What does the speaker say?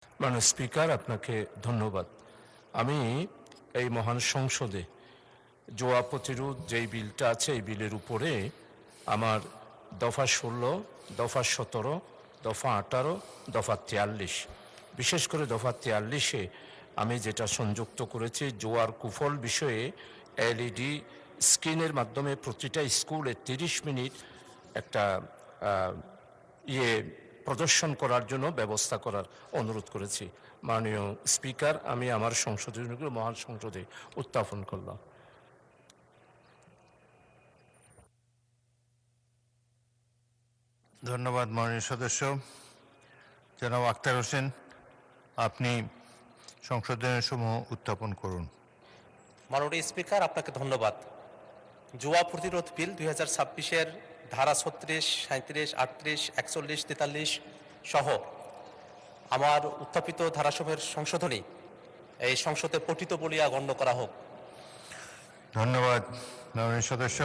মাননীয় স্পিকার, আপনাকে ধন্যবাদ। আমি এই মহান সংসদে জুয়া প্রতিরোধ যেই বিলটা আছে এই বিলের উপরে আমার দফা ১৬, দফা ১৭, দফা ১৮, দফা ৪৩, বিশেষ করে দফা ৪৩-এ আমি যেটা সংযুক্ত করেছি জুয়ার কুফল বিষয়ে এলইডি স্ক্রিনের মাধ্যমে প্রতিটা স্কুলে ৩০ মিনিট একটা ইয়ে প্রদর্শন করার জন্য ব্যবস্থা করার অনুরোধ করেছি। মাননীয় স্পিকার, আমি আমার সংসদীয় মহান সংসদে উত্থাপন করলাম। ধন্যবাদ মাননীয় সদস্য। জনাব আখতার হোসেন, আপনি সংশোধনের সমূহ উত্থাপন করুন। মাননীয় স্পিকার, আপনাকে ধন্যবাদ। জুয়া প্রতিরোধ বিল 2026-এর ধারা 36, 37, 38, 41, 43 সহ আমার উত্থাপিত ধারাসমূহের সংশোধনী এই সংসদে পঠিত বলিয়া গণ্য করা হোক। ধন্যবাদ মাননীয় সদস্য।